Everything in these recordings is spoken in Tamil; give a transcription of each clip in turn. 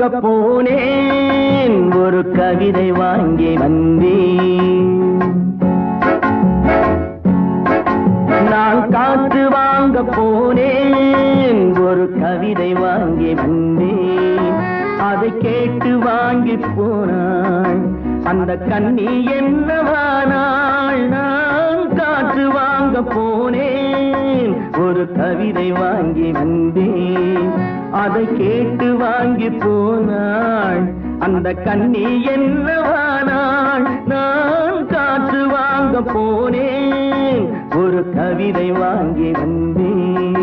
வாங்க போனேன், ஒரு கவிதை வாங்கி வந்தேன். நான் காற்று வாங்க போனேன், ஒரு கவிதை வாங்கி வந்தேன். அதை கேட்டு வாங்கி போனாள் அந்த கண்ணி என்னவானாள். நான் காற்று வாங்க போனேன், ஒரு கவிதை வாங்கி வந்தேன். அதை கேட்டு வாங்கி போனாள் அந்த கண்ணி என்னவானாள். நான் காற்று வாங்க போனேன், ஒரு கவிதை வாங்கி வந்தேன்.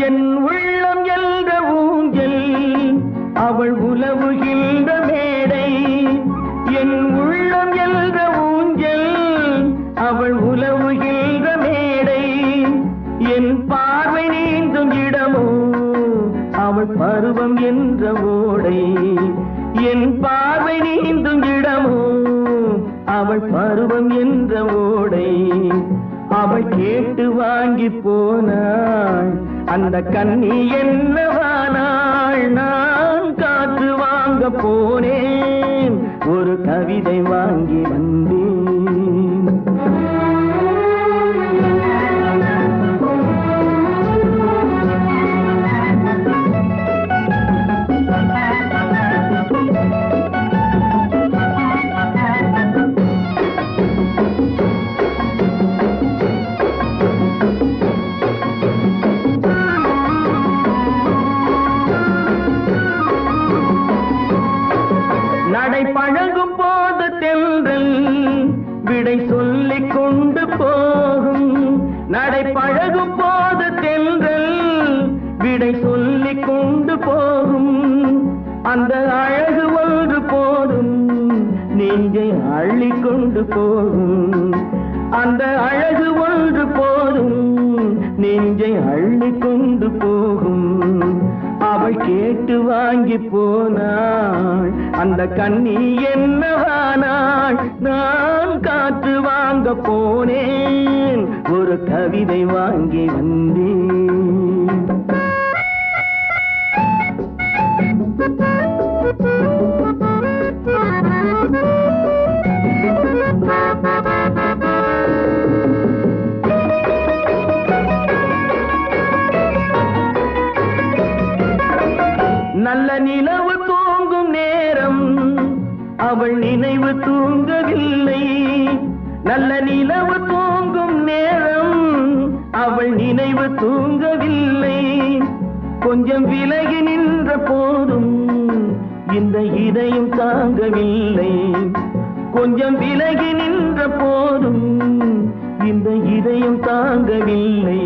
என் உள்ளம் என்ற ஊஞ்சல் அவள் உலவுகின்ற மேடை. என் உள்ளம் என்ற ஊஞ்சல் அவள் உலவுகின்ற மேடை. என் பார்வை நீந்தும் இடமோ அவள் பருவம் என்ற ஓடை. என் பார்வை நீந்தும் இடமோ அவள் பருவம் என்ற ஓடை. அவள் கேட்டு வாங்கி போனாள் அந்த கண்ணி என்னவானாள். நான் காற்று வாங்க போனேன், ஒரு கவிதை வாங்கி வந்தேன். நடை பழகும் போது தென்றல் விடை சொல்லிக் கொண்டு போகும். நடை பழகும் போது தென்றல் விடை சொல்லிக் கொண்டு போகும். அந்த அழகு ஒன்று போதும் நெஞ்சை அள்ளிக் கொண்டு போகும். அந்த அழகு ஒன்று போதும் நெஞ்சை அள்ளிக் கொண்டு போகும். அவள் கேட்டு வாங்கி போனாள் அந்த கண்ணி என்னவானாள். நான் காற்று வாங்க போனேன், ஒரு கவிதை வாங்கி வந்தேன். நல்ல நிலவு தூங்கும் நேரம் அவள் நினைவு தூங்கவில்லை. நல்ல நிலவு தூங்கும் நேரம் அவள் நினைவு தூங்கவில்லை. கொஞ்சம் விலகி நின்ற போதும் இந்த இதயம் தாங்கவில்லை. கொஞ்சம் விலகி நின்ற போதும் இந்த இதயம் தாங்கவில்லை.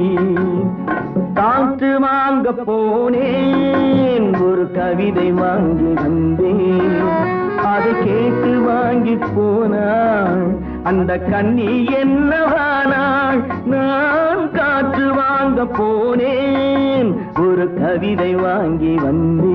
காற்று வாங்க போனேன், ஒரு கவிதை வாங்கி வந்தேன். அதை கேட்டு வாங்கி போனாள் அந்த கண்ணி என்னவானாள். நான் காற்று வாங்க போனேன், ஒரு கவிதை வாங்கி வந்தேன்.